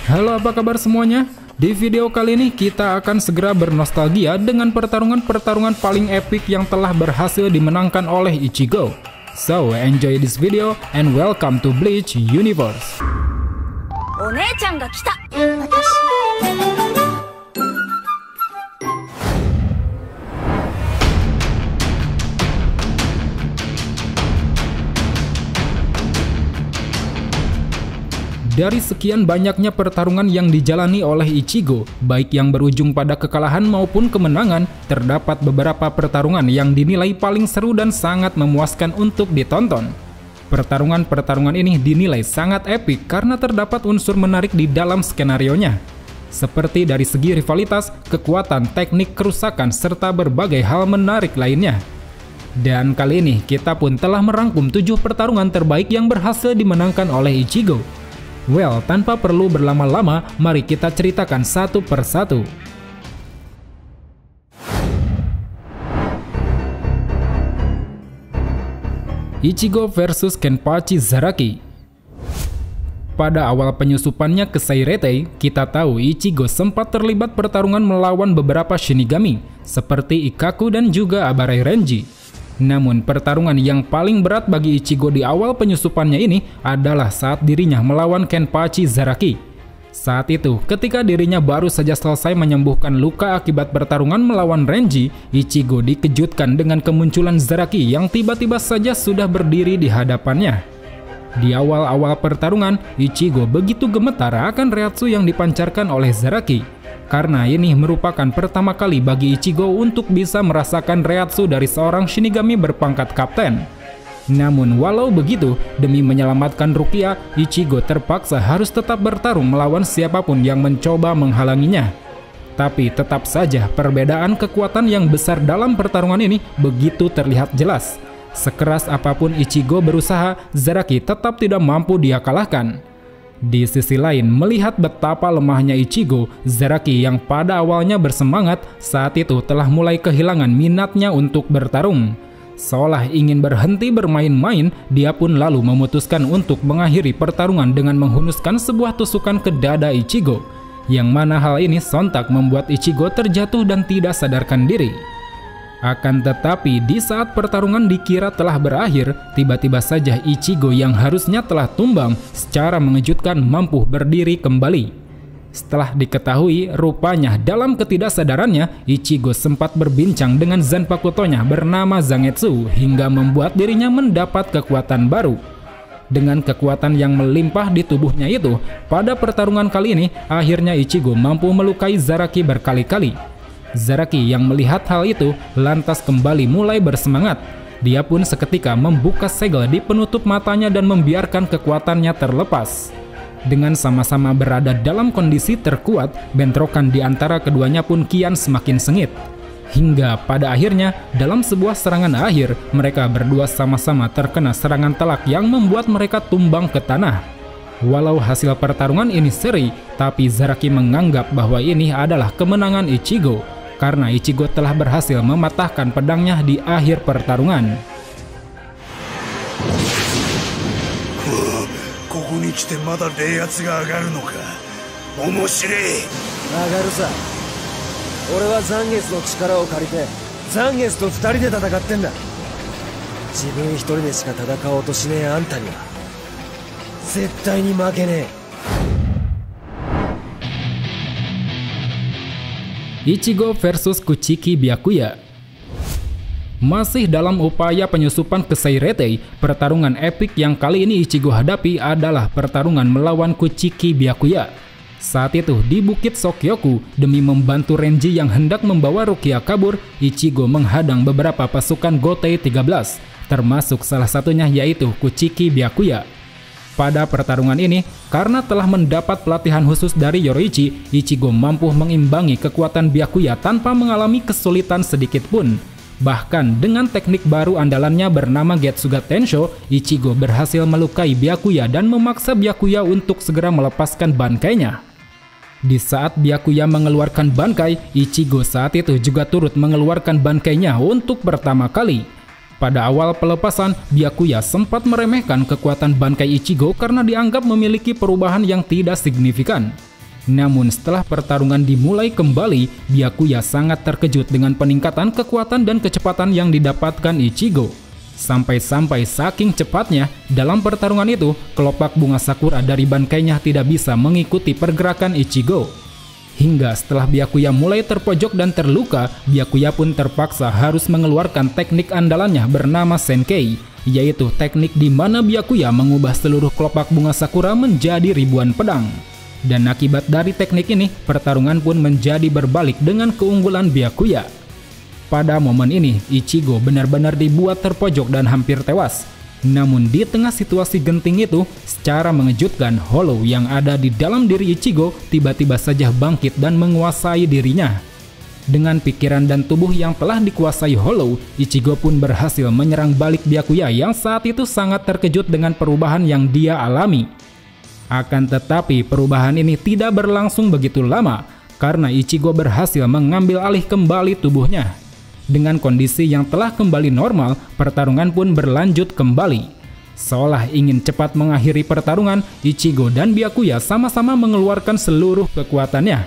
Halo, apa kabar semuanya? Di video kali ini kita akan segera bernostalgia dengan pertarungan-pertarungan paling epik yang telah berhasil dimenangkan oleh Ichigo. So, enjoy this video and welcome to Bleach Universe. Onee-chan ga kita. Dari sekian banyaknya pertarungan yang dijalani oleh Ichigo, baik yang berujung pada kekalahan maupun kemenangan, terdapat beberapa pertarungan yang dinilai paling seru dan sangat memuaskan untuk ditonton. Pertarungan-pertarungan ini dinilai sangat epik karena terdapat unsur menarik di dalam skenarionya. Seperti dari segi rivalitas, kekuatan, teknik kerusakan, serta berbagai hal menarik lainnya. Dan kali ini kita pun telah merangkum 7 pertarungan terbaik yang berhasil dimenangkan oleh Ichigo. Well, tanpa perlu berlama-lama, mari kita ceritakan satu persatu. Ichigo versus Kenpachi Zaraki. Pada awal penyusupannya ke Seiretei, kita tahu Ichigo sempat terlibat pertarungan melawan beberapa Shinigami, seperti Ikkaku dan juga Abarai Renji. Namun pertarungan yang paling berat bagi Ichigo di awal penyusupannya ini adalah saat dirinya melawan Kenpachi Zaraki. Saat itu, ketika dirinya baru saja selesai menyembuhkan luka akibat pertarungan melawan Renji, Ichigo dikejutkan dengan kemunculan Zaraki yang tiba-tiba saja sudah berdiri di hadapannya. Di awal-awal pertarungan, Ichigo begitu gemetar akan reatsu yang dipancarkan oleh Zaraki. Karena ini merupakan pertama kali bagi Ichigo untuk bisa merasakan reatsu dari seorang Shinigami berpangkat kapten. Namun walau begitu, demi menyelamatkan Rukia, Ichigo terpaksa harus tetap bertarung melawan siapapun yang mencoba menghalanginya. Tapi tetap saja perbedaan kekuatan yang besar dalam pertarungan ini begitu terlihat jelas. Sekeras apapun Ichigo berusaha, Zaraki tetap tidak mampu dia kalahkan. Di sisi lain, melihat betapa lemahnya Ichigo, Zaraki yang pada awalnya bersemangat saat itu telah mulai kehilangan minatnya untuk bertarung. Seolah ingin berhenti bermain-main, dia pun lalu memutuskan untuk mengakhiri pertarungan dengan menghunuskan sebuah tusukan ke dada Ichigo, yang mana hal ini sontak membuat Ichigo terjatuh dan tidak sadarkan diri. Akan tetapi di saat pertarungan dikira telah berakhir, tiba-tiba saja Ichigo yang harusnya telah tumbang secara mengejutkan mampu berdiri kembali. Setelah diketahui, rupanya dalam ketidaksadarannya, Ichigo sempat berbincang dengan Zanpakutonya bernama Zangetsu hingga membuat dirinya mendapat kekuatan baru. Dengan kekuatan yang melimpah di tubuhnya itu, pada pertarungan kali ini, akhirnya Ichigo mampu melukai Zaraki berkali-kali. Zaraki yang melihat hal itu lantas kembali mulai bersemangat. Dia pun seketika membuka segel di penutup matanya dan membiarkan kekuatannya terlepas. Dengan sama-sama berada dalam kondisi terkuat, bentrokan di antara keduanya pun kian semakin sengit. Hingga pada akhirnya, dalam sebuah serangan akhir, mereka berdua sama-sama terkena serangan telak yang membuat mereka tumbang ke tanah. Walau hasil pertarungan ini seri, tapi Zaraki menganggap bahwa ini adalah kemenangan Ichigo, karena Ichigo telah berhasil mematahkan pedangnya di akhir pertarungan. Ichigo versus Kuchiki Byakuya. Masih dalam upaya penyusupan ke Seiretei, pertarungan epik yang kali ini Ichigo hadapi adalah pertarungan melawan Kuchiki Byakuya. Saat itu di Bukit Sokyoku, demi membantu Renji yang hendak membawa Rukia kabur, Ichigo menghadang beberapa pasukan Gotei 13, termasuk salah satunya yaitu Kuchiki Byakuya. Pada pertarungan ini, karena telah mendapat pelatihan khusus dari Yoroichi, Ichigo mampu mengimbangi kekuatan Byakuya tanpa mengalami kesulitan sedikit pun. Bahkan dengan teknik baru andalannya bernama Getsuga Tensho, Ichigo berhasil melukai Byakuya dan memaksa Byakuya untuk segera melepaskan bangkainya. Di saat Byakuya mengeluarkan bangkai, Ichigo saat itu juga turut mengeluarkan bangkainya untuk pertama kali. Pada awal pelepasan, Byakuya sempat meremehkan kekuatan Bankai Ichigo karena dianggap memiliki perubahan yang tidak signifikan. Namun setelah pertarungan dimulai kembali, Byakuya sangat terkejut dengan peningkatan kekuatan dan kecepatan yang didapatkan Ichigo. Sampai-sampai saking cepatnya, dalam pertarungan itu, kelopak bunga sakura dari bangkainya tidak bisa mengikuti pergerakan Ichigo. Hingga setelah Byakuya mulai terpojok dan terluka, Byakuya pun terpaksa harus mengeluarkan teknik andalannya bernama Senkei, yaitu teknik di mana Byakuya mengubah seluruh kelopak bunga sakura menjadi ribuan pedang. Dan akibat dari teknik ini, pertarungan pun menjadi berbalik dengan keunggulan Byakuya. Pada momen ini, Ichigo benar-benar dibuat terpojok dan hampir tewas. Namun di tengah situasi genting itu, secara mengejutkan, Hollow yang ada di dalam diri Ichigo tiba-tiba saja bangkit dan menguasai dirinya. Dengan pikiran dan tubuh yang telah dikuasai Hollow, Ichigo pun berhasil menyerang balik Byakuya yang saat itu sangat terkejut dengan perubahan yang dia alami. Akan tetapi perubahan ini tidak berlangsung begitu lama, karena Ichigo berhasil mengambil alih kembali tubuhnya. Dengan kondisi yang telah kembali normal, pertarungan pun berlanjut kembali. Seolah ingin cepat mengakhiri pertarungan, Ichigo dan Byakuya sama-sama mengeluarkan seluruh kekuatannya.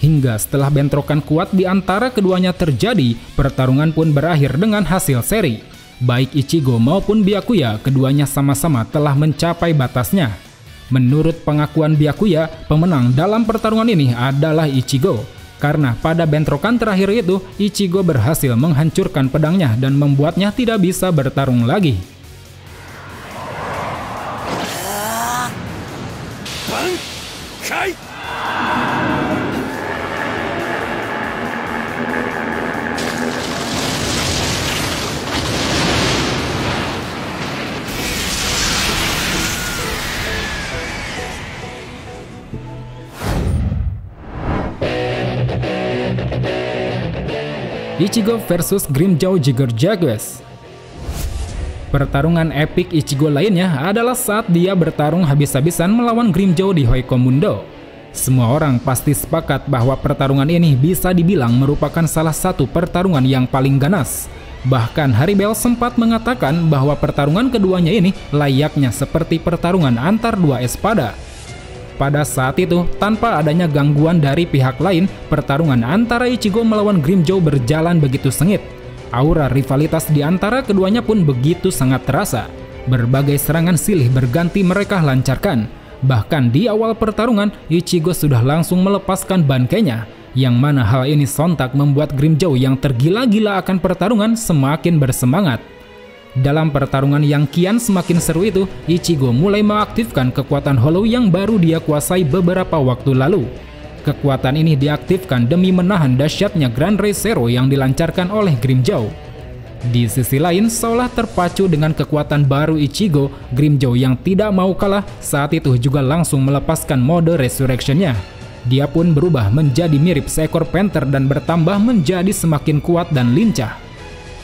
Hingga setelah bentrokan kuat di antara keduanya terjadi, pertarungan pun berakhir dengan hasil seri. Baik Ichigo maupun Byakuya, keduanya sama-sama telah mencapai batasnya. Menurut pengakuan Byakuya, pemenang dalam pertarungan ini adalah Ichigo. Karena pada bentrokan terakhir itu, Ichigo berhasil menghancurkan pedangnya dan membuatnya tidak bisa bertarung lagi. Ichigo vs Grimmjow Jiger Jaguars. Pertarungan epik Ichigo lainnya adalah saat dia bertarung habis-habisan melawan Grimmjow di Hoikomundo. Semua orang pasti sepakat bahwa pertarungan ini bisa dibilang merupakan salah satu pertarungan yang paling ganas. Bahkan Haribel sempat mengatakan bahwa pertarungan keduanya ini layaknya seperti pertarungan antar dua espada. Pada saat itu, tanpa adanya gangguan dari pihak lain, pertarungan antara Ichigo melawan Grimmjow berjalan begitu sengit. Aura rivalitas di antara keduanya pun begitu sangat terasa. Berbagai serangan silih berganti mereka lancarkan. Bahkan di awal pertarungan, Ichigo sudah langsung melepaskan bangkainya, yang mana hal ini sontak membuat Grimmjow yang tergila-gila akan pertarungan semakin bersemangat. Dalam pertarungan yang kian semakin seru itu, Ichigo mulai mengaktifkan kekuatan Hollow yang baru dia kuasai beberapa waktu lalu. Kekuatan ini diaktifkan demi menahan dahsyatnya Grand Ray Zero yang dilancarkan oleh Grimmjow. Di sisi lain, seolah terpacu dengan kekuatan baru Ichigo, Grimmjow yang tidak mau kalah saat itu juga langsung melepaskan mode Resurrection-nya. Dia pun berubah menjadi mirip seekor panther dan bertambah menjadi semakin kuat dan lincah.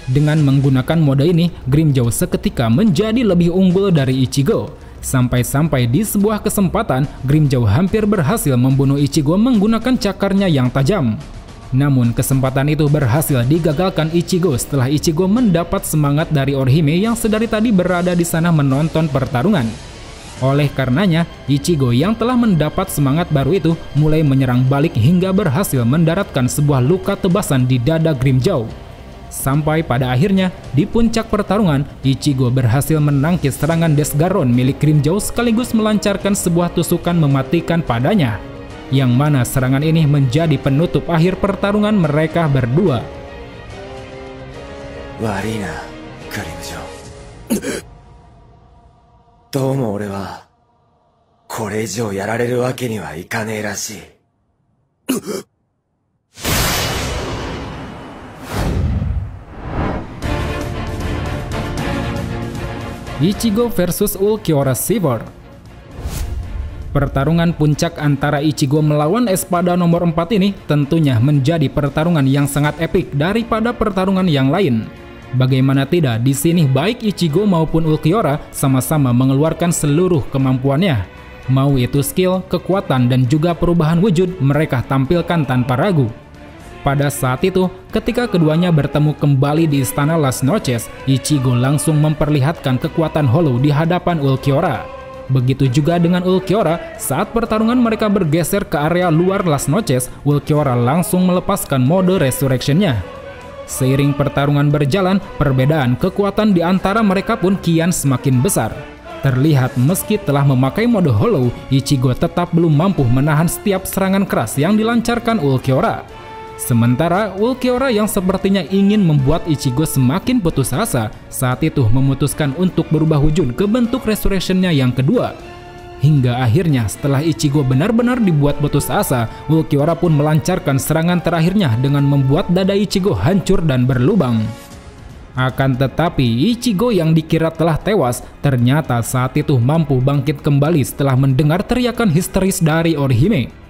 Dengan menggunakan mode ini, Grimmjow seketika menjadi lebih unggul dari Ichigo. Sampai-sampai di sebuah kesempatan, Grimmjow hampir berhasil membunuh Ichigo menggunakan cakarnya yang tajam. Namun kesempatan itu berhasil digagalkan Ichigo setelah Ichigo mendapat semangat dari Orihime yang sedari tadi berada di sana menonton pertarungan. Oleh karenanya, Ichigo yang telah mendapat semangat baru itu mulai menyerang balik hingga berhasil mendaratkan sebuah luka tebasan di dada Grimmjow. Sampai pada akhirnya, di puncak pertarungan, Ichigo berhasil menangkis serangan Desgaron milik Grimmjow sekaligus melancarkan sebuah tusukan mematikan padanya, yang mana serangan ini menjadi penutup akhir pertarungan mereka berdua. Warina, Grimmjow. Domo ore wa kore ijou yarareru wake ni wa ikanei rashii. Ichigo vs Ulquiorra Seaver. Pertarungan puncak antara Ichigo melawan espada nomor 4 ini tentunya menjadi pertarungan yang sangat epik daripada pertarungan yang lain. Bagaimana tidak, di sini baik Ichigo maupun Ulquiorra sama-sama mengeluarkan seluruh kemampuannya. Mau itu skill, kekuatan, dan juga perubahan wujud mereka tampilkan tanpa ragu. Pada saat itu, ketika keduanya bertemu kembali di istana Las Noches, Ichigo langsung memperlihatkan kekuatan Hollow di hadapan Ulquiorra. Begitu juga dengan Ulquiorra, saat pertarungan mereka bergeser ke area luar Las Noches, Ulquiorra langsung melepaskan mode Resurrection-nya. Seiring pertarungan berjalan, perbedaan kekuatan di antara mereka pun kian semakin besar. Terlihat meski telah memakai mode Hollow, Ichigo tetap belum mampu menahan setiap serangan keras yang dilancarkan Ulquiorra. Sementara Ulquiorra yang sepertinya ingin membuat Ichigo semakin putus asa, saat itu memutuskan untuk berubah wujud ke bentuk Resurrection-nya yang kedua. Hingga akhirnya setelah Ichigo benar-benar dibuat putus asa, Ulquiorra pun melancarkan serangan terakhirnya dengan membuat dada Ichigo hancur dan berlubang. Akan tetapi Ichigo yang dikira telah tewas ternyata saat itu mampu bangkit kembali setelah mendengar teriakan histeris dari Orihime.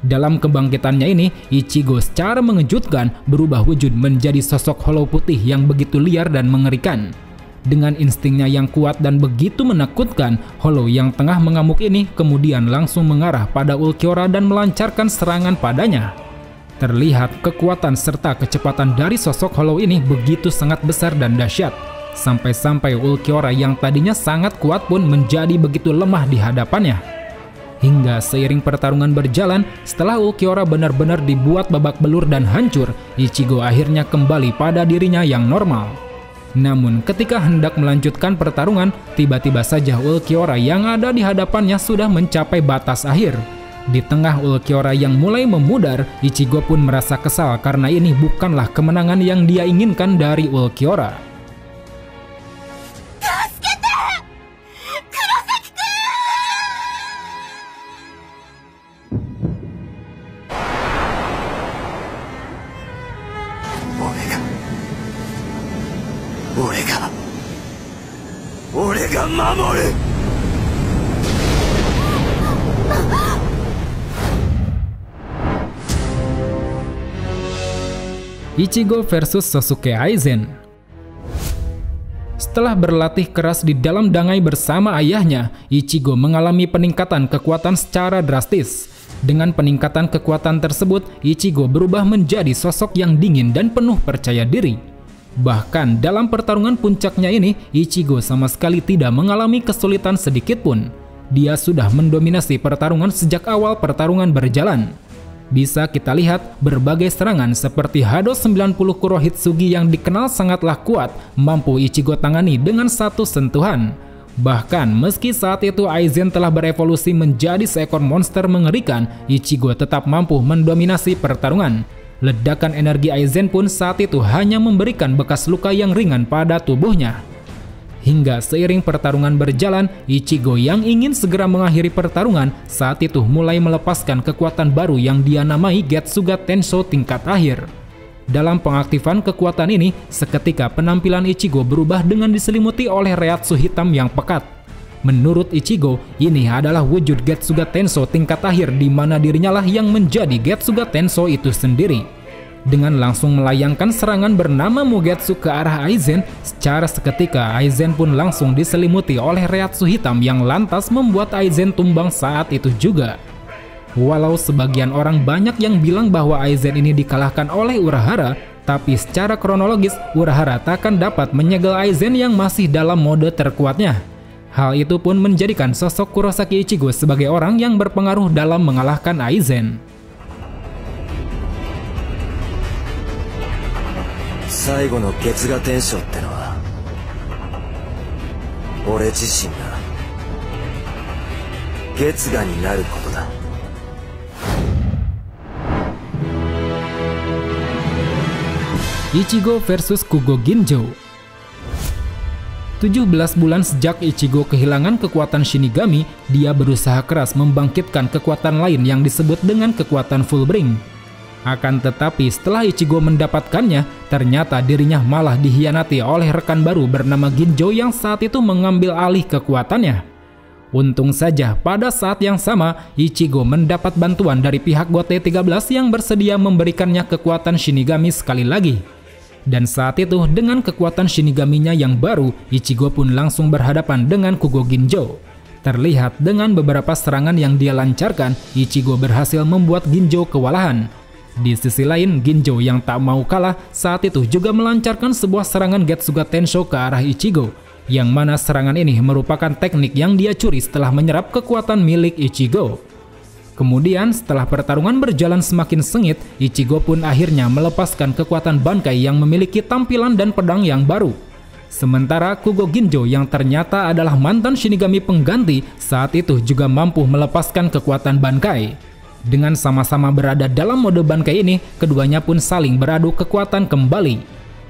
Dalam kebangkitannya ini, Ichigo secara mengejutkan berubah wujud menjadi sosok Hollow putih yang begitu liar dan mengerikan. Dengan instingnya yang kuat dan begitu menakutkan, Hollow yang tengah mengamuk ini kemudian langsung mengarah pada Ulquiorra dan melancarkan serangan padanya. Terlihat kekuatan serta kecepatan dari sosok Hollow ini begitu sangat besar dan dahsyat. Sampai-sampai Ulquiorra yang tadinya sangat kuat pun menjadi begitu lemah di hadapannya. Hingga seiring pertarungan berjalan, setelah Ulquiorra benar-benar dibuat babak belur dan hancur, Ichigo akhirnya kembali pada dirinya yang normal. Namun ketika hendak melanjutkan pertarungan, tiba-tiba saja Ulquiorra yang ada di hadapannya sudah mencapai batas akhir. Di tengah Ulquiorra yang mulai memudar, Ichigo pun merasa kesal karena ini bukanlah kemenangan yang dia inginkan dari Ulquiorra. Ichigo versus Sasuke Aizen. Setelah berlatih keras di dalam dangai bersama ayahnya, Ichigo mengalami peningkatan kekuatan secara drastis. Dengan peningkatan kekuatan tersebut, Ichigo berubah menjadi sosok yang dingin dan penuh percaya diri. Bahkan dalam pertarungan puncaknya ini, Ichigo sama sekali tidak mengalami kesulitan sedikit pun. Dia sudah mendominasi pertarungan sejak awal pertarungan berjalan. Bisa kita lihat berbagai serangan seperti Hado 90 Kurohitsugi yang dikenal sangatlah kuat mampu Ichigo tangani dengan satu sentuhan. Bahkan meski saat itu Aizen telah berevolusi menjadi seekor monster mengerikan, Ichigo tetap mampu mendominasi pertarungan. Ledakan energi Aizen pun saat itu hanya memberikan bekas luka yang ringan pada tubuhnya. Hingga seiring pertarungan berjalan, Ichigo yang ingin segera mengakhiri pertarungan saat itu mulai melepaskan kekuatan baru yang dia namai Getsuga Tensho tingkat akhir. Dalam pengaktifan kekuatan ini, seketika penampilan Ichigo berubah dengan diselimuti oleh reatsu hitam yang pekat. Menurut Ichigo, ini adalah wujud Getsuga Tensho tingkat akhir di mana dirinya lah yang menjadi Getsuga Tensho itu sendiri. Dengan langsung melayangkan serangan bernama Mugetsu ke arah Aizen, secara seketika Aizen pun langsung diselimuti oleh reatsu hitam yang lantas membuat Aizen tumbang saat itu juga. Walau sebagian orang banyak yang bilang bahwa Aizen ini dikalahkan oleh Urahara, tapi secara kronologis Urahara takkan dapat menyegel Aizen yang masih dalam mode terkuatnya. Hal itu pun menjadikan sosok Kurosaki Ichigo sebagai orang yang berpengaruh dalam mengalahkan Aizen. 最後の月牙天章ってのは俺自身が月牙になることだ。Ichigo versus Kugo Ginjo. 17 bulan sejak Ichigo kehilangan kekuatan Shinigami, dia berusaha keras membangkitkan kekuatan lain yang disebut dengan kekuatan Fullbring. Akan tetapi setelah Ichigo mendapatkannya, ternyata dirinya malah dikhianati oleh rekan baru bernama Ginjo yang saat itu mengambil alih kekuatannya. Untung saja pada saat yang sama, Ichigo mendapat bantuan dari pihak Gote 13 yang bersedia memberikannya kekuatan Shinigami sekali lagi. Dan saat itu dengan kekuatan Shinigaminya yang baru, Ichigo pun langsung berhadapan dengan Kugo Ginjo. Terlihat dengan beberapa serangan yang dia lancarkan, Ichigo berhasil membuat Ginjo kewalahan. Di sisi lain, Ginjo yang tak mau kalah saat itu juga melancarkan sebuah serangan Getsuga Tensho ke arah Ichigo. yang mana serangan ini merupakan teknik yang dia curi setelah menyerap kekuatan milik Ichigo. Kemudian setelah pertarungan berjalan semakin sengit, Ichigo pun akhirnya melepaskan kekuatan Bankai yang memiliki tampilan dan pedang yang baru. Sementara Kugo Ginjo yang ternyata adalah mantan Shinigami pengganti saat itu juga mampu melepaskan kekuatan Bankai. Dengan sama-sama berada dalam mode Bankai ini, keduanya pun saling beradu kekuatan kembali.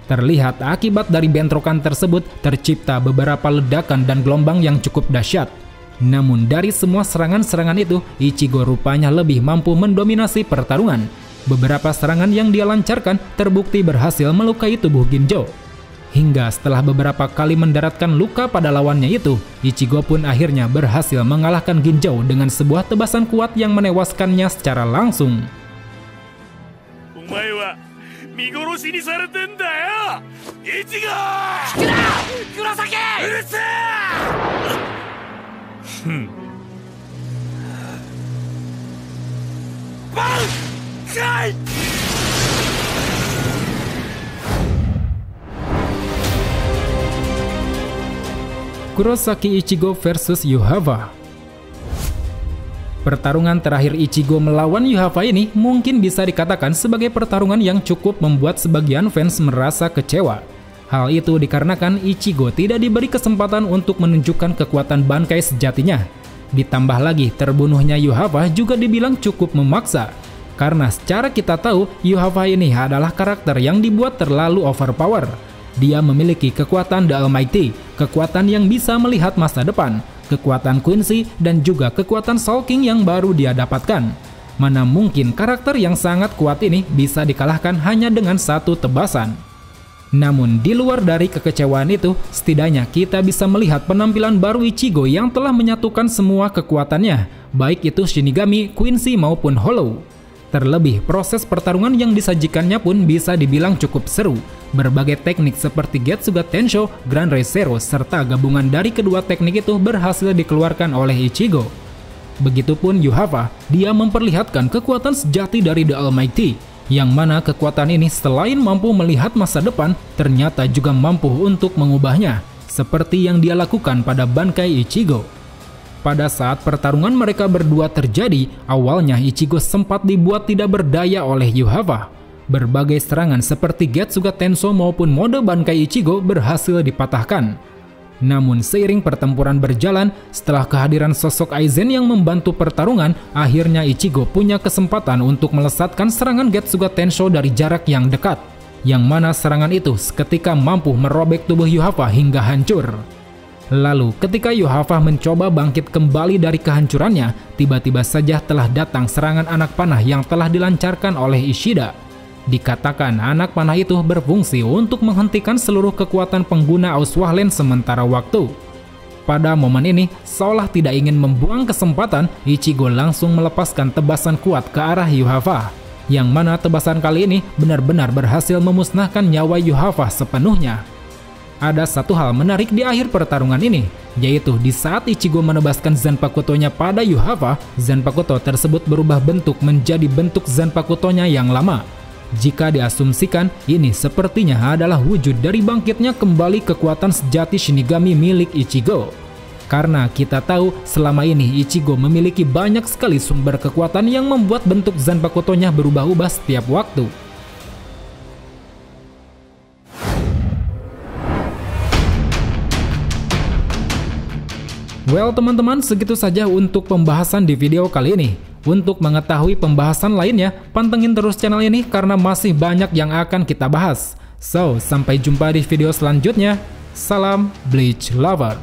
Terlihat akibat dari bentrokan tersebut tercipta beberapa ledakan dan gelombang yang cukup dahsyat. Namun dari semua serangan-serangan itu, Ichigo rupanya lebih mampu mendominasi pertarungan. Beberapa serangan yang dia lancarkan terbukti berhasil melukai tubuh Ginjo. Hingga setelah beberapa kali mendaratkan luka pada lawannya itu, Ichigo pun akhirnya berhasil mengalahkan Ginjo dengan sebuah tebasan kuat yang menewaskannya secara langsung. Kurosaki Ichigo versus Yuhava. Pertarungan terakhir Ichigo melawan Yuhava ini mungkin bisa dikatakan sebagai pertarungan yang cukup membuat sebagian fans merasa kecewa. Hal itu dikarenakan Ichigo tidak diberi kesempatan untuk menunjukkan kekuatan Bankai sejatinya. Ditambah lagi terbunuhnya Yuhava juga dibilang cukup memaksa. Karena secara kita tahu Yuhava ini adalah karakter yang dibuat terlalu overpower. Dia memiliki kekuatan The Almighty, kekuatan yang bisa melihat masa depan, kekuatan Quincy, dan juga kekuatan Soul King yang baru dia dapatkan. Mana mungkin karakter yang sangat kuat ini bisa dikalahkan hanya dengan satu tebasan. Namun di luar dari kekecewaan itu, setidaknya kita bisa melihat penampilan baru Ichigo yang telah menyatukan semua kekuatannya, baik itu Shinigami, Quincy maupun Hollow. Terlebih, proses pertarungan yang disajikannya pun bisa dibilang cukup seru. Berbagai teknik seperti Getsuga Tensho, Grand Rei Zero, serta gabungan dari kedua teknik itu berhasil dikeluarkan oleh Ichigo. Begitupun Yuhava, dia memperlihatkan kekuatan sejati dari The Almighty, yang mana kekuatan ini selain mampu melihat masa depan, ternyata juga mampu untuk mengubahnya, seperti yang dia lakukan pada Bankai Ichigo. Pada saat pertarungan mereka berdua terjadi, awalnya Ichigo sempat dibuat tidak berdaya oleh Yuhava. Berbagai serangan seperti Getsuga Tensho maupun mode Bankai Ichigo berhasil dipatahkan. Namun seiring pertempuran berjalan, setelah kehadiran sosok Aizen yang membantu pertarungan, akhirnya Ichigo punya kesempatan untuk melesatkan serangan Getsuga Tensho dari jarak yang dekat. Yang mana serangan itu seketika mampu merobek tubuh Yuhava hingga hancur. Lalu ketika Yuhava mencoba bangkit kembali dari kehancurannya, tiba-tiba saja telah datang serangan anak panah yang telah dilancarkan oleh Ishida. Dikatakan anak panah itu berfungsi untuk menghentikan seluruh kekuatan pengguna Auswahlen sementara waktu. Pada momen ini, seolah tidak ingin membuang kesempatan, Ichigo langsung melepaskan tebasan kuat ke arah Yuhava. Yang mana tebasan kali ini benar-benar berhasil memusnahkan nyawa Yuhava sepenuhnya. Ada satu hal menarik di akhir pertarungan ini, yaitu di saat Ichigo menebaskan Zanpakuto-nya pada Yuhava, Zanpakuto tersebut berubah bentuk menjadi bentuk Zanpakuto-nya yang lama. Jika diasumsikan, ini sepertinya adalah wujud dari bangkitnya kembali kekuatan sejati Shinigami milik Ichigo. Karena kita tahu selama ini Ichigo memiliki banyak sekali sumber kekuatan yang membuat bentuk Zanpakuto-nya berubah-ubah setiap waktu. Well teman-teman, segitu saja untuk pembahasan di video kali ini. Untuk mengetahui pembahasan lainnya, pantengin terus channel ini karena masih banyak yang akan kita bahas. So, sampai jumpa di video selanjutnya. Salam Bleach Lover.